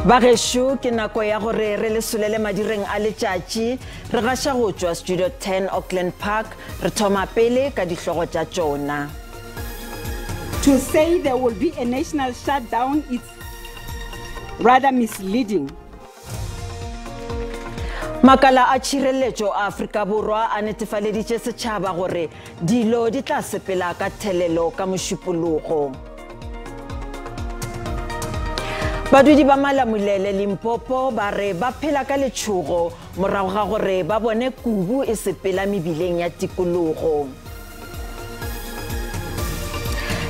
Bagesho ke nako ya gore re le solele madireng a letšatši re gaša go tšwa Studio 10 Auckland Park re thoma pele ka dihlogo tša tšona. To say there will be a national shutdown is rather misleading. Makala a tšhireletšo a Afrika Borwa a netefaleditše setšhaba gore dilo di tla sepela ka thelelo ka mošupologo. Badudi ba Malamulele Limpopo ba re ba phela ka letšhogo morago ga gore ba bone kubu e sepela mebileng ya tikologo.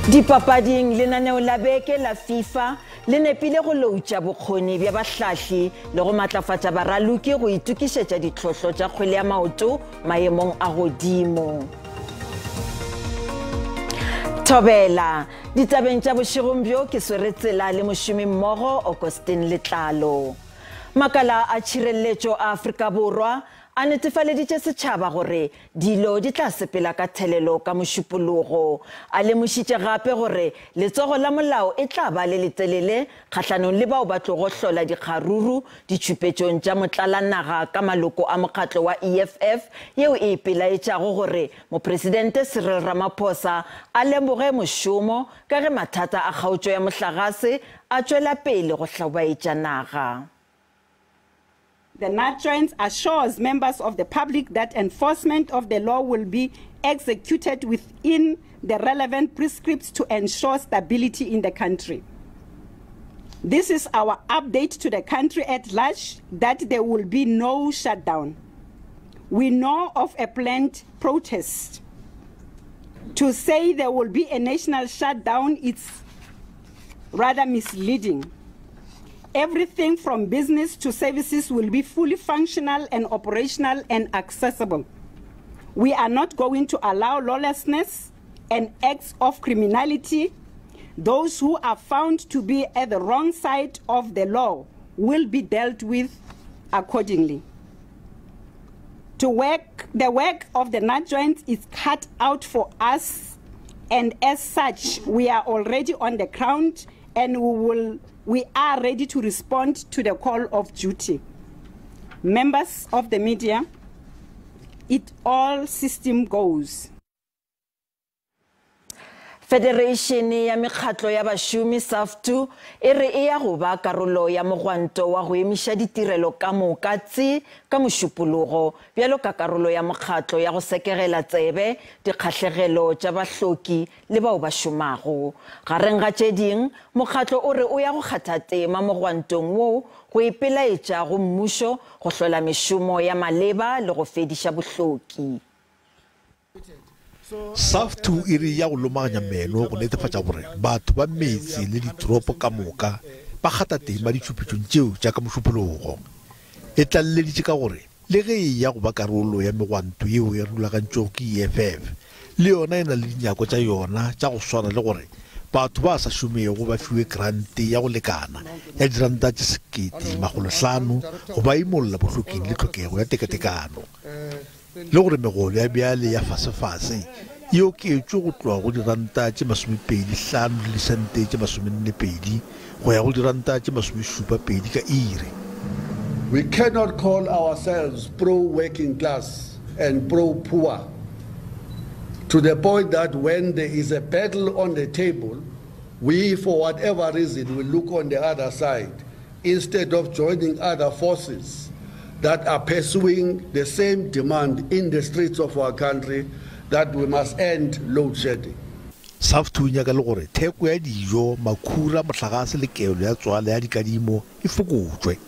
Dipapading lenaneo la beke la FIFA le nepile go loutša bokgoni bja bahlahli le go matlafatša baraloki go itukišetša ditlhohlo tša kgwele ya maoto maemong a godimo. Thobela ditabeng tša bošegong bjo ke swere tsela le mošomi mmogo Augustine Letlalo. Makala a tšhireletšo a Afrika Borwa a netefaleditše setšhaba gore dilo di tla sepela ka thelelo ka mošupologo. A lemošitše gape gore letsogo la molao e tla ba le letelele kgatlhanong le bao ba tlogo hlola dikgaruru ditšhupetšong tša motlalanaga ka maloko a mokgatlo wa EFF yeo e ipelaetšago gore mopresidente Cyril Ramaphosa a lemoge mošomo ka ge mathata a kgaotšo ya mohlagase a tšwela pele go hlabaetša naga. The NAT joint assures members of the public that enforcement of the law will be executed within the relevant prescripts to ensure stability in the country. This is our update to the country at large that there will be no shutdown. We know of a planned protest. To say there will be a national shutdown is rather misleading. Everything from business to services will be fully functional and operational and accessible. We are not going to allow lawlessness and acts of criminality. Those who are found to be at the wrong side of the law will be dealt with accordingly. The work of the NAT joint is cut out for us, and as such, we are already on the ground and we are ready to respond to the call of duty. Members of the media, it all system goes. Federation ya mekgatlo ya bašomi SAFTU e re e ya go ba karolo ya mogwanto wa go emiša ditirelo ka moka tse ka mošupologo bjalo ka karolo ya mokgatlo ya go sekegela tsebe dikgatlhegelo tša bahloki le bao ba šomago. Gareng ga tše ding mokgatlo o re o ya go kgatha tema mogwantong woo go ipelaetša go mmušo go hlola mešomo ya maleba le go fediša bohloki. SAFTU e re ya go lomaganya meno go netefatša gore batho ba metsi le ditoropo ka moka ba kgatha tema ditšhupetšong tšeo jaaka mošupologo. E tlaleleditše ka gore le ge e ya go ba karolo ya megwanto yeo ya rulagantšego ke EFF le yona e na le dinyako tša yona tša go swana le gore batho ba sa šomego ba fiwe grante ya go lekana ya diranta tše 1,500 go ba imolola bohloking le tlhokego ya tekatekano le gore megolo ya bjale ya fasefase e oketšwe go tloa go diranta tše 25 le sente tše 42 go ya go diranta tše 72 ka iri. We cannot call ourselves pro-working class and pro-poor to the point that when there is a battle on the table, we, for whatever reason, will look on the other side instead of joining other forces that are pursuing the same demand in the streets of our country that we must end load shedding. SAFTU nyaka le gore theko ya dijo makhura mohlagase le kelo ya tswala ya dikadimo e fokotšwe.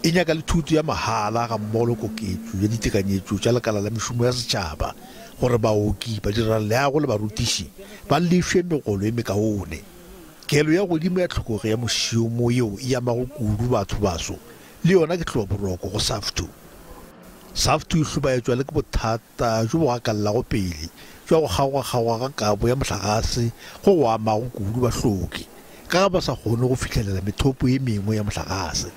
E nyaka le thuto ya mahala ga mmogo le koketšo ya ditekanyetšo tša lekala la mešomo ya setšhaba gore baoki badiraleago le barutiši ba lefwe megolo e mekaone. Kelo ya godimo ya tlhokego ya mošomo yeo e amago kudu batho baso le yona ke tloboroko go SAFTU. SAFTU e hlobaetšwa le ke bothata jo bo gakalago pele jwa go kgaoga ga kabo ya mohlagase go go amago kudu bahloki ka ga ba sa kgone go fitlhelela methopo e mengwe ya mohlagase.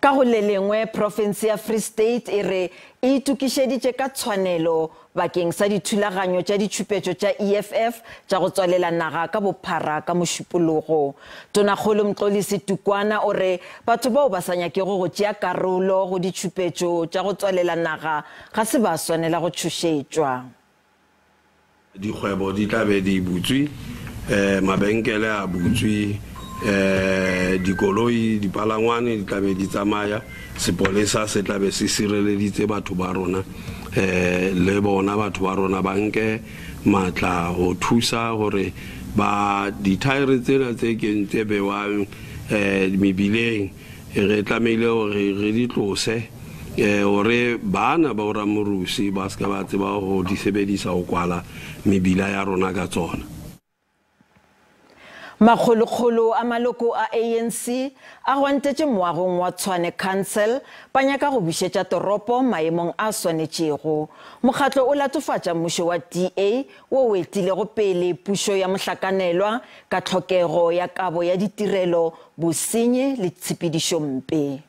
Ka go le lengwe province ya Free State e re e itukišeditše ka tshwanelo bakeng sa dithulaganyo tša ditšhupetšo tša EFF tša go tswalela naga ka bophara ka mošupologo. Tonakgolo Mxolisi Tukwana o re batho bao ba sa nyakego go tšea karolo go ditšhupetšo tša go tswalela naga ga se ba swanela go tšhošetšwa. Dikgwebo di tla be di butswi, mabenkele a butswi, dikoloi dipalangwane di tla be di tsamaya, sepolesa se tla be se sireleditse batho ba rona, le bona batho ba rona ba nke matla go thusa gore ba dithaere tsena tse kentse bewang mebileng re tlamehile gore re di tlose gore bana ba ramorusi ba ska ba tseba go di sebedisa go kwala mebila ya rona ka tsona. Makgolokgolo a maloko a ANC a gwantetše moagong wa Tshwane Council ba nyaka go bušetša toropo maemong a swanetšego. Mokgatlo o latofatša mmušo wa DA wo o etilego pele pušo ya mohlakanelwa ka tlhokego ya kabo ya ditirelo, bosenyi le tshepedišo mpe.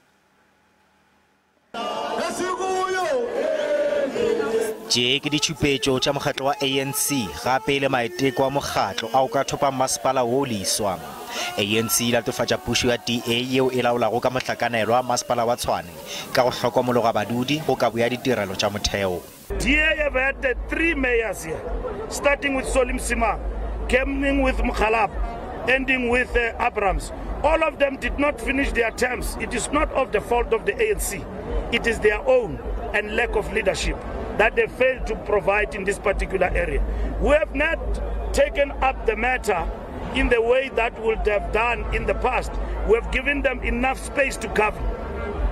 Je ke ditšhupetšo tša mokgatlo wa ANC gape le maiteko a mokgatlo a o ka thopa masepala wo leiswa. ANC e latofatša pušo ya DA yeo e laolago ka mohlakanelwa masepala wa Tshwane ka go hlokomologa badudi go kabo ya ditirelo tša motheo. DA have had 3 mayors here, starting with Solim Sima, coming with Mukhalab, ending with Abrams. All of them did not finish their terms. It is not of the fault of the ANC. It is their own and lack of leadership that they failed to provide in this particular area. We have not taken up the matter in the way that we would have done in the past. We have given them enough space to govern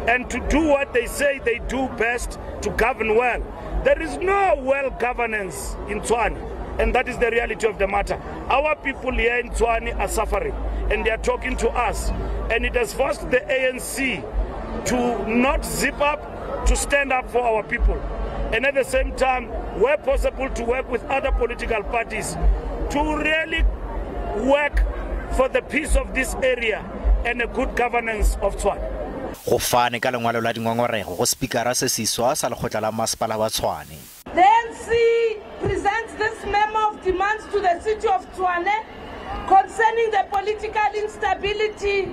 and to do what they say they do best, to govern well. There is no well governance in Tshwane, and that is the reality of the matter. Our people here in Tshwane are suffering, and they are talking to us, and it has forced the ANC to not zip up, to stand up for our people. And at the same time, where possible, to work with other political parties to really work for the peace of this area and a good governance of Tshwane. Go fane ka lengwalo la dingongorego go speakera se siswa sa lekgotla la masepala wa Tshwane. The ANC presents this memo of demands to the city of Tshwane concerning the political instability,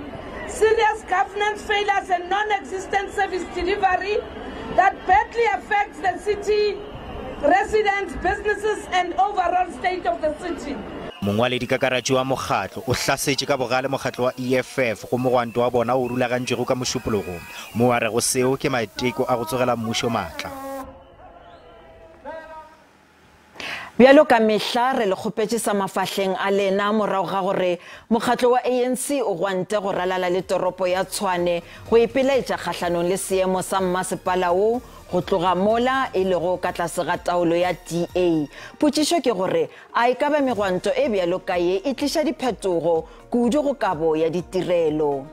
serious governance failures and non-existent service delivery that badly affects the city, residents, businesses and overall state of the city. Mongwaledi kakaretso wa mokgatlo o hlasetše ka bogale mokgatlo wa EFF go mogwanto wa bona o rulagantšego ka mošupologo mo wa re go seo ke maiteko a go tsogela mmušo maatla. Bjalo ka mehla re le kgopetše sa mafahleng a lena morago ga gore mokgatlo wa ANC o gwante go ralala le toropo ya Tshwane go ipelaetša kgahlanong le seemo sa mmasepala wo go tloga mola e lego ka tlase ga taolo ya DA. Potšišo ke gore a e ka ba megwanto e bjalo ka ye e tliša diphetogo kudu go kabo ya ditirelo.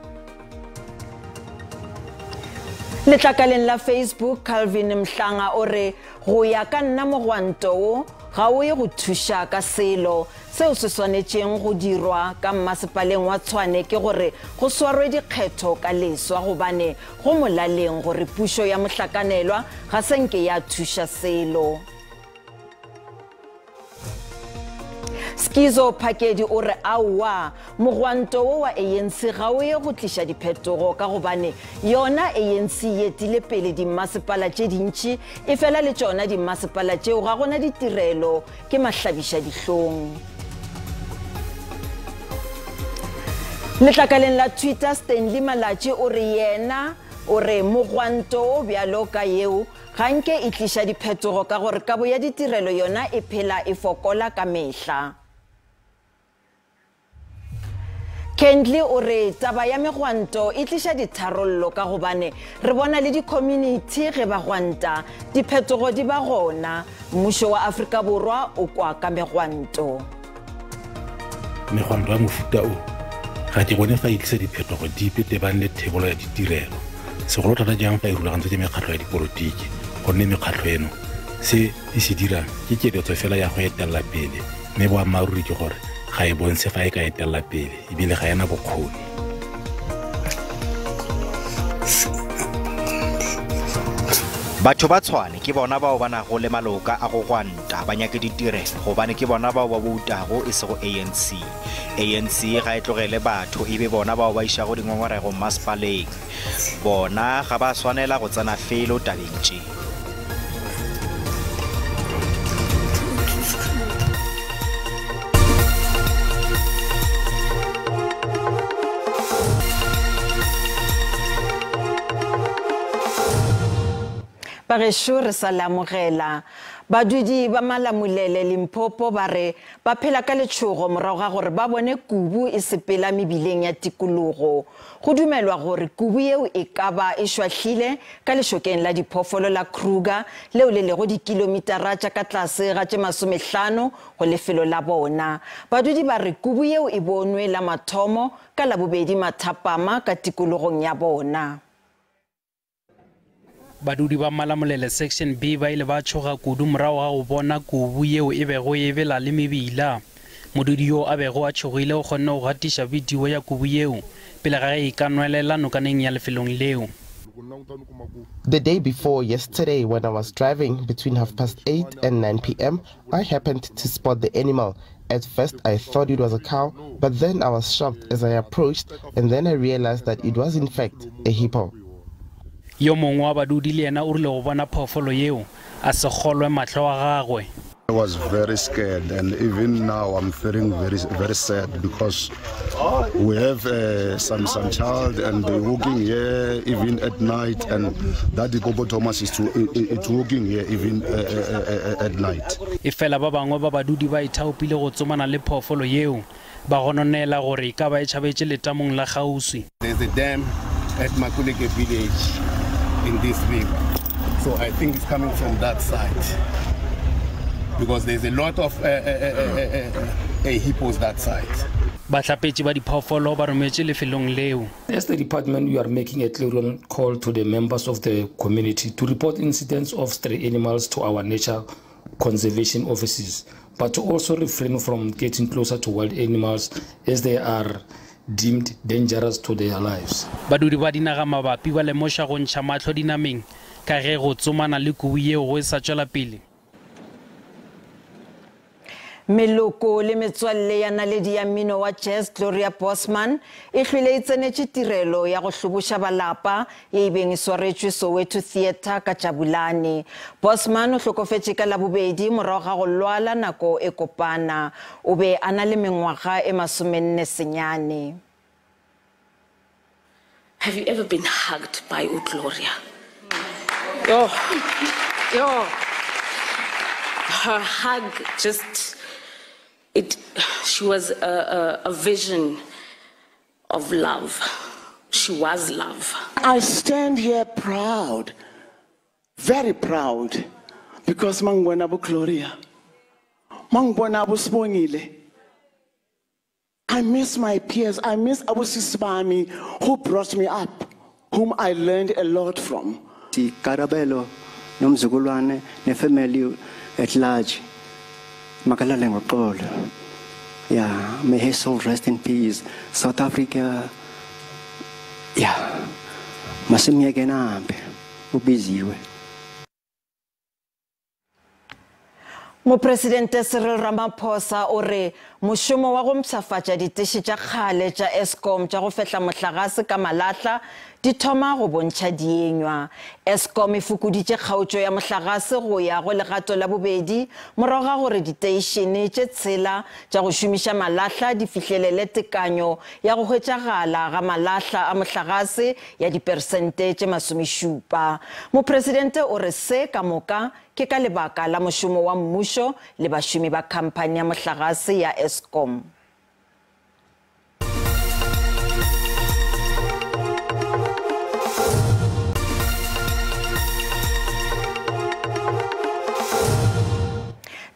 Letlakaleng la Facebook, Calvin Mhlanga o re go ya ka nna mogwanto wo ga o ye go thuša ka selo seo se swanetšeng go dirwa ka mmasepaleng wa Tshwane ke gore go swarwe dikgetho ka leswa gobane go molaleng gore pušo ya mohlakanelwa ga senke ya thuša selo. Skizo Phakedi o re aowa mogwanto wo wa ANC ga o ye go tliša diphetogo ka gobane yona ANC yetile pele dimmasepala tše dintši e fela le tšona dimmasepala tšeo ga gona ditirelo ke mahlabiša dihlong. Letlakaleng la Twitter, Stanley Malatši o re yena o re mogwanto o bjalo ka yeo ga nke e tliša diphetogo ka gore kabo ya ditirelo yona e phela e fokola ka mehla. Kendley o re taba ya megwanto e tliša ditharollo ka gobane re bona le di-community ge ba gwanta diphetogo di ba gona. Mmušo wa Afrika Borwa o kwa ka megwanto. Megwanto ya mofuta o ga ke bone fa e tlisa diphetogo dipe tebang le thebolo ya ditirelo, segolo thata jang fa e rulagantse ke mekgatlo ya dipolotiki gonne mekgatlo eno se e se dirang ke keletso fela ya go etelela pele, mme boammaaruri ke gore ga e bonse fa e ka etelela pele ebile ga ena bokgoni. batho ba Tshwane ke bona bao ba nago le maloka a go gwanta ba nyake ditirelo gobane ke bona bao ba boutago e se go ANC ga e tlogele batho e be bona bao ba ishago dingongorego masepaleng bona ga ba swanela go tsena felo tabeng tše. Bagesho re sa lamogela badudi ba Malamulele Limpopo ba re ba phela ka letshogo morago ga gore ba bone kubu e sepela mebileng ya tikologo go dumelwa gore kubu eo e ka ba e shwahlile ka leshokeng la diphoofolo la Kruger leo le lego dikilomitara tša ka tlase ga tše 50 go lefelo la bona badudi ba re kubu eo e bonwe la mathomo ka la bobedi mathapama ka tikologong ya bona. Badudi ba Malamulele section B ba ile ba tshoga kudu morago ga go bona kubu yeo e bego e bela le mebila modudi yo a bego a tshogile go kgonne go gatiša video ya kubu yeo pele ga e ka nwelela nokaneng ya lefelong leo. The day before yesterday, when I was driving between 8:30 and 9 p.m, I happened to spot the animal. At first, I thought it was a cow, but then I was shocked as I approached, and then I realized that it was in fact a hippo. Yo mongwe wa badudi le ena o rile go bona phoofolo yeo a se kgolwe matlho a gagwe. I was very scared, and even now I'm feeling very sad because we have some child and they're walking here even at night, and that Ikobo Thomas is walking here even at night. E fela ba bangwe ba badudi ba ithaopile go tsomana le phoofolo yeo ba gononela gore ka ba e tšhabetse letamong la Gauswi. There's a dam at Makuleke village in this river, so I think it's coming from that side because there's a lot of hippos that side. Batlapetši ba diphoofolo ba rometse lefelong leo. As the department, we are making a clear call to the members of the community to report incidents of stray animals to our nature conservation offices, but to also refrain from getting closer to wild animals as they are deemed dangerous to their lives. Badudi ba dinaga mabapi ba lemoša go ntšha matlho dinameng ka ge go tsomana le kubu yeo go sa tšwela pele. Meloko le metswalle ya naledi ya mmino wa jazz Gloria Bosman e hlwile e tsenetše tirelo ya go hloboša balapa ye e beng e swaretšwe Soweto Theatre ka Jabulane. Bosman o hlokofetše ka labobedi morago ga go lwala nako e kopana o be a na le mengwaga e 40. Have you ever been hugged by Gloria? Her hug just... she was a vision of love. She was love. I stand here proud, very proud, because mangibona bu Gloria, mangibona bu Sibongile. I miss my peers. I miss Abu Sisbami, who brought me up, whom I learned a lot from. Karabelo, nomzukulwane, ne family at large. Yeah, may his soul rest in peace. South Africa, yeah, masimia genambe, ubiziwe. Mopresidente Cyril Ramaphosa o re mošomo wa go mpšhafatša ditešhe tša kgale tša Eskom tša go fehla mohlagase ka malahla di thoma go bontšha dienywa. Eskom e fokoditše kgaotšo ya mohlagase go ya go legato la bobedi morago ga gore diteišene tše tshela tša go šomiša malahla di fihlelele tekanyo ya go hwetšagala ga malahla a mohlagase ya diperesente tše 70. Mopresidente o re se ka moka ke ka lebaka la mošomo wa mmušo le bašomi ba khamphane ya mohlagase ya Eskom.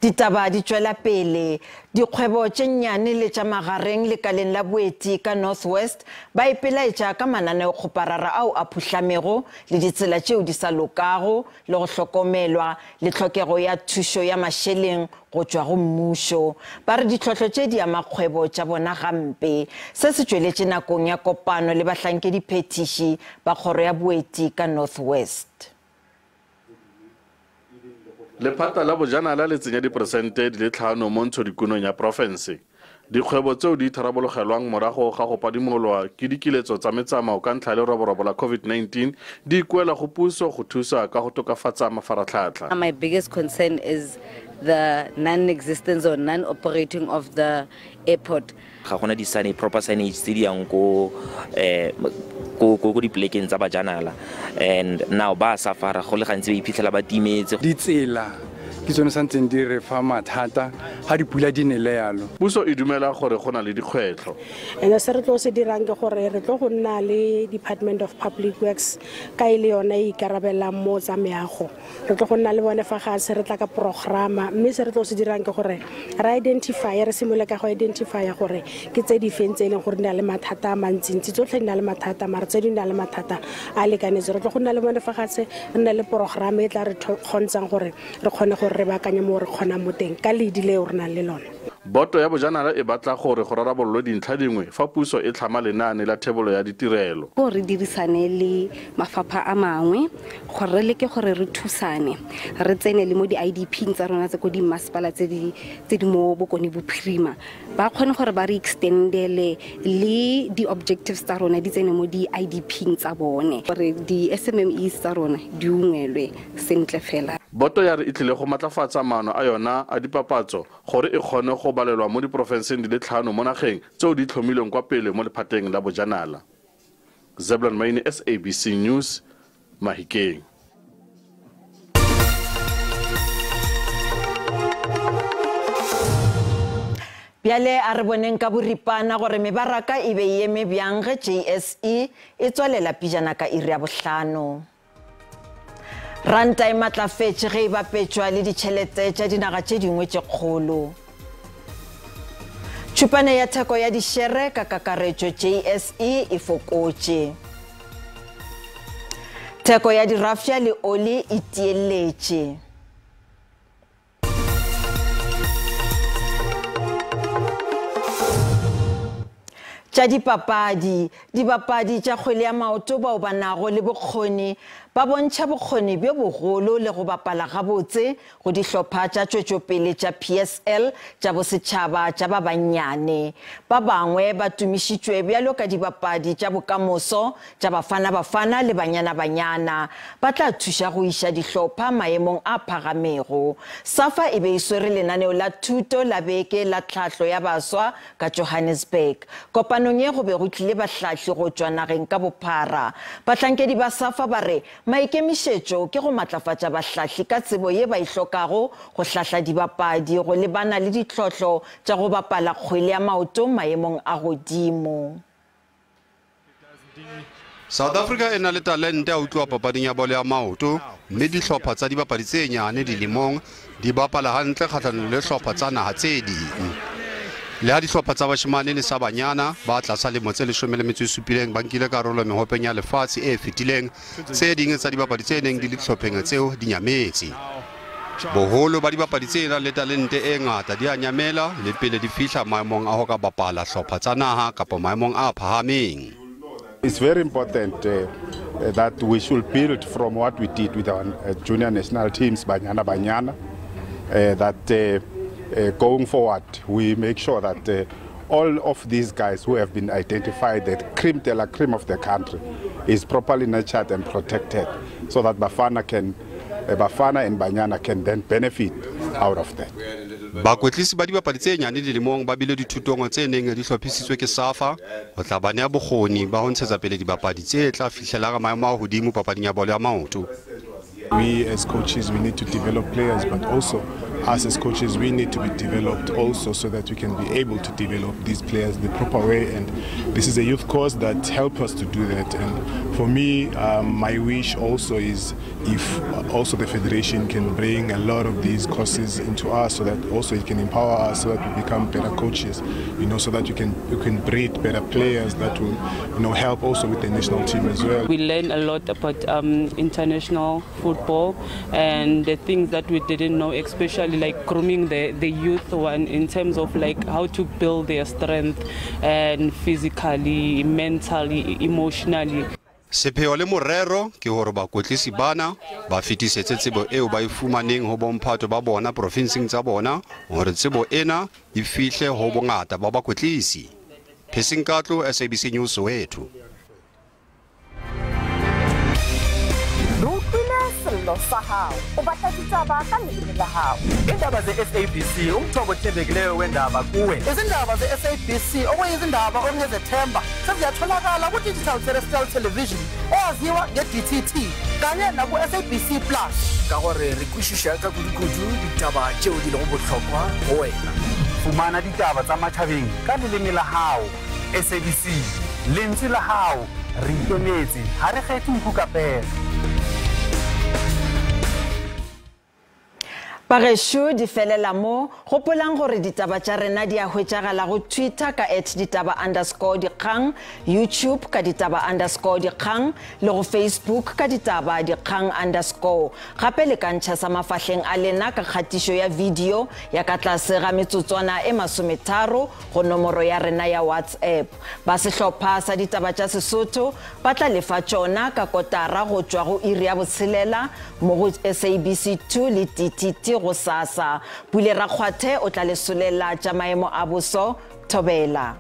Ditaba di tšwela pele dikgwebo tše nnyane le tša magareng lekaleng la boeti ka Northwest ba ipelaetša ka mananeo kgoparara ao a phuhlamego le ditsela tšeo di sa lokago le go hlokomelwa le tlhokego ya thušo ya mašeleng go tšwa go mmušo. Ba re ditlhotlho tše di ama kgwebo tša bona gampe. Se se tšweletše nakong ya kopano le bahlankedi phetiši ba kgoro ya boeti ka Northwest. Lephata la bojanala le tsenya diperesente di le 5 mo ntshodikunong ya porofense. Dikgwebo tseo di tharabologelwang morago ga go padimolwa ke dikiletso tsa metsamao ka ntlha le leroborobo la COVID-19 di ikuela go puso go thusa ka go tokafatsa mafaratlhatlha. My biggest concern is the non-existence or non-operating of the airport. Ga gona di proper signage tse di yang ko dipolekeng tsa bajanala, and now ba safara go le gantsi ba iphitlhela ba timetse ditsela ke tsone santseng di re fa mathata ga dipula di nele yalo. Puso e dumela gore go na le dikgwetlho. And se re tlo se dirang ke gore re tlo go nna le Department of Public Works ka ile yona e ikarabela mo tsa meago. Re tlo go nna le bone fa ga se re tla ka programa, mme se re tlo se dirang ke gore re identify re simole ka go identify gore ke tse di fentse le gore nna le mathata a mantsintsi tsotlhe nna le mathata mara tse di nna le mathata a lekanetse. Re tlo go nna le bone fa ga se re nna le programa e tla re kgontshang gore re kgone gore re bakanye mo re kgona mo teng ka ledi le re nang le lona. Boto ya bojanala e batla gore go rarabololwe dintlha dingwe fa puso e tlhama lenaane la thebolo ya ditirelo. Go re dirisane le mafapha a mangwe gore re leke gore re thusane re tsene le mo di IDP tsa rona tse go di masepala tse di mo bokone bophirima ba kgone gore ba re extendele le di objectives tsa rona di tsene mo di IDP tsa bone gore di SMMEs tsa rona di ungwelwe sentle fela. Boto ya re itlile go matlafatsa maano a yona a dipapatso gore e kgone go balelwa mo diporofenseng di le 5 mo nageng tseo di tlhomilweng kwa pele mo lephateng la bojanala. Zebulon Maine, SABC News, Mahikeng. Bjale a re boneng ka boripana gore mebaraka e be e eme bjang ge JSE e tswalela pijana ka iri ya 5. Ranta e matlafetse ge e bapetšwa le ditšhelete tša dinaga tše dingwe tše kgolo. Tšhupane ya theko ya dišere ka kakaretšo JSE e fokotše. Theko ya dirafia le oli e tieletše. Tša dibapadi tša kgwele ya maoto bao ba nago le bokgoni ba bontšha bokgoni bjo bogolo le go bapala gabotse go dihlopha tša tšwetšopele tša PSL tša bosetšhaba tša ba bannyane. Ba bangwe ba tumišitšwe bjalo ka dibapadi tša bokamoso tša bafana le banyana ba tla thuša go iša dihlopha maemong a phagamego. SAFA e be e swere lenaneo la thuto la beke la tlhahlo ya baswa ka Johannesburg. Kopanong ye go be go tlile bahlahli go tšwa nageng ka bophara. Bahlankedi ba SAFA ba re maikemišetšo ke go matlafatša bahlahli ka tsebo ye ba e hlokago go hlahla dibapadi go lebana le ditlhotlho tša go bapala kgwele ya maoto maemong a godimo. South Africa e na le talente a utlwa papading ya bolo ya maoto, mme dihlopha tsa dibapadi tse nyane dilemong di bapala hantle kgahlano le hlopha tsa naha tse ding. Le ha dihlopha tsa bashemane le sa banyana ba tlasa lemo tse 17 ba nkile karolo mehopeng ya lefatshe e fetileng, tse ding tsa dibapadi tse neng di le dihlhopheng tseo di nyametse. Boholo ba dibapadi tse nang le talente e ngata di a nyamela le pele di fihla maemong a ho ka bapala hlopha tsa naha kapa maemong a phahameng. It's very important that we should build from what we did with our junior national teams, Banyana, that going forward we make sure that all of these guys who have been identified, that cream de la cream of the country, is properly nurtured and protected so that Bafana and Banyana can then benefit out of that. Bakwetlisi ba dibapadi tse nyane dilemong ba bile dithutong tse neng di hlophisitswe ke SAFA ho tla bana bokgoni ba ho ntshetsa pele dibapadi tse tla fihlela ga maemo a hodimo papading ya bolo ya maoto. We as coaches, we need to develop players, but also us as coaches, we need to be developed also so that we can be able to develop these players the proper way. And this is a youth course that helps us to do that. And for me, my wish also is if also the federation can bring a lot of these courses into us so that also it can empower us so that we become better coaches, so that you can breed better players that will, help also with the national team as well. We learn a lot about international football and the things that we didn't know, especially like grooming the youth one in terms of like how to build their strength and physically, mentally, emotionally. Sepheo le morero ke hore bakwetlisi bana ba fetisetse tsebo eo ba e fumaneng ho bomphato ba bona provinseng tsa bona hore tsebo ena e fihle ho bongata ba bakwetlisi. Phesinkatlo, SABC News Soweto. Sahau ubatla ditaba ka leleme la hao. Indaba ze-SABC umthombo othembekileyo wendaba kuwe. Izindaba ze-SABC okuyizindaba onezethemba seziyatholakala ku-digital terrestrial television owaziwa nge-DTT kanye naku-SABC Plus ka gore re kwešiša ka kudu-kudu ditaba tšeo di lego bohlokwa go wena. Fumana ditaba tsa matšhabeng ka leleme la hao. SABC lentswe la hao re ikemetse ha re kgethe nkukapela. Bagesho di felela mo gopolang gore ditaba tša rena di a hwetšagala go Twitter ka @ditaba_dikgang, YouTube ka ditaba_dikgang le go Facebook ka ditaba_dikgang_. Gape le ka ntšha sa mafahleng a lena ka kgatišo ya video ya ka tlase ga metsotswana e 30 go nomoro ya rena ya WhatsApp. Ba sehlopha sa ditaba tša Sesotho ba tla lefa tšona ka kotara go tšwa go iri ya botshelela mo go SABC 2 le DTT go sasa. Pule Rakgwathe o tla lesolela tša maemo a boso Thobela.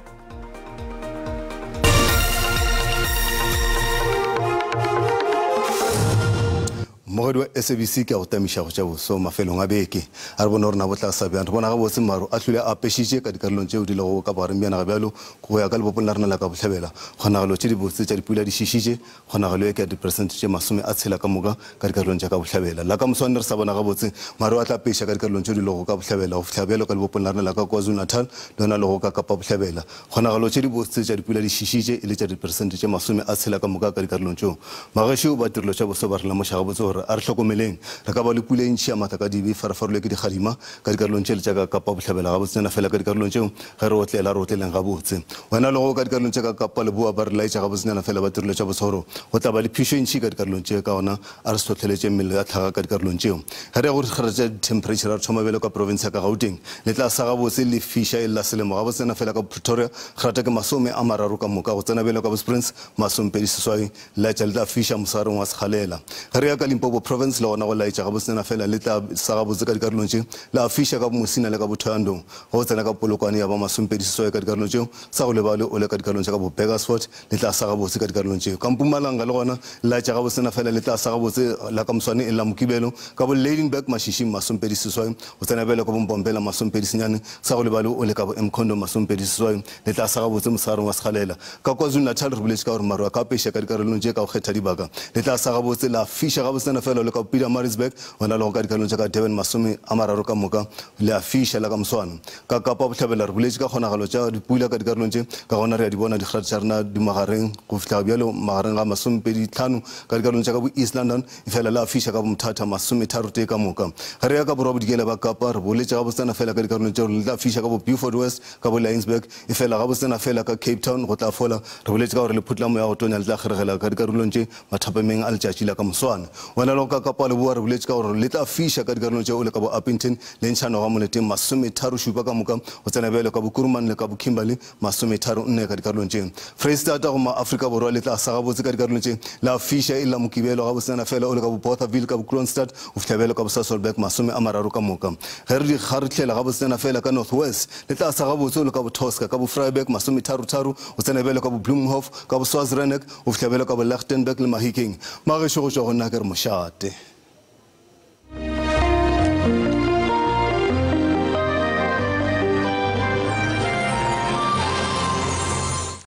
Mogedi wa SABC ke go tamiša go tša boso mafelong a beke a re bona gore na botla sa bjang re bona ga botse maro a hlule a pešitše ka dikarolong tšeo di lego ka bareng bjana ga bjalo go ya ka lebopong la rena la ka bohlabela kgonagalo tše di botse tša dipula di šišitše kgonagalo ya ke ya diperesente tše 60 ka moka ka dikarolong tša ka bohlabela la ka moswane re sa bona ga botse maro a tla peša ka dikarolong tšeo di lego ka bohlabela go fihla bjalo ka lebopong la rena la ka KwaZulu-Natal le yona lego ka Kapa bohlabela kgonagalo tše di botse tša dipula di šišitše e le tša diperesente tše 60 ka moka ka dikarolong tšeo magešo ba tirelo tša boso ba re lamoša ga botse gore a re hlokomeleng re ka ba le pula e ntšhi ya matha ka dibe farafarolwe ke dikgadima ka dikarolong tše le tša ka Kapa bohlabela ga botsena fela ka dikarolong tšeo ge re otlela re otleleng ga botse wena le go ka dikarolong tše ka Kapa leboa ba re laetša ga botsena fela ba tirelo tša bosoro go tla ba le phišo e ntšhi ka dikarolong tše ka ona a re se tlhotlheletše mmele ya tlhaga ka dikarolong tšeo ge re go kgaratša temperature re thoma bjelo ka province ya ka Gauteng le tla sa ga botse le fiša e la selemo ga botsena fela ka Pretoria kgarata ke 30 ka moka go tsena bjelo ka Springs 28 laetša le tla fiša mosareng wa sekgalela ge re ya ka Limpopo province le gona go laetša ga botsena fela le tla sa ga botse ka dikarolong tše la fiša ka Mosina le ka Bothandong go tsena ka Polokwane ya ba 28 ka dikarolong tšeo sa go lebale o le ka dikarolong tša ka bo Bakersford le tla sa ga botse ka dikarolong tšeo ka Mpumalanga le gona laetša ga botsena fela le tla sa ga botse la ka Moswane e la Mokibelo ka bo Ladenburg Mashishing 28 go tsena bjelo ka Bombombela 29 sa go lebale o le ka bo Mkhondo 28 le tla sa ga botse mosareng wa sekgalela ka KwaZulu-Natal re boletše ka gore maro a ka peša ka dikarolong tše ka go kgetha dibaka le tla sa ga botse la fiša ga botsena fela le ka Pietermaritzburg wona le go ka dikarolong tša ka Durban 30 ka moka le a fiša la ka moswana ka Kapa bohlabela re boletše ka kgonagalo tša dipula ka dikarolong tše ka gona re a di bona dikgata tša rena di magareng go fihla bjalo magareng ga 25 ka dikarolong tša ka bo East London e fela la fiša ka bomthata 30 ka moka ge re ya ka borwa bodikela ba Kapa re boletše ga botsena fela ka dikarolong tšeo le tla fiša ka bo Beaufort West ka bo Laingsburg e fela ga botsena fela ka Cape Town go tla fola re boletše ka gore le phutlamo ya go tonya le tla kgeregela ka dikarolong tše mathapameng a letšatši la ka moswana wena le ka Kapa leboa re boletše ka gore le tla fiša ka dikarolong tšeo le ka bo Appington le ntšhano ga moleteng 37 ka moka go tsena bjalo ka bo Kuruman le ka bo Kimberley 34 ka dikarolong tšeng Freistata go ma-Afrika borwa le tla sa ga botse ka dikarolong tšeng la fiša e la Mokibelo ga botsena fela o le ka bo Bothaville ka bo Kroonstad go fihla bjalo ka bo Sasolburg 30 ka moka ge re dikgaretlela ga botsena fela ka North West le tla sa ga botse o le ka bo Tosca ka bo Vryburg 33 go tsena bjalo ka bo Bloemhof ka bo Swaziland go fihla bjalo ka bo Lichtenburg le Mahikeng magešo go tšwa go nna ke re mošate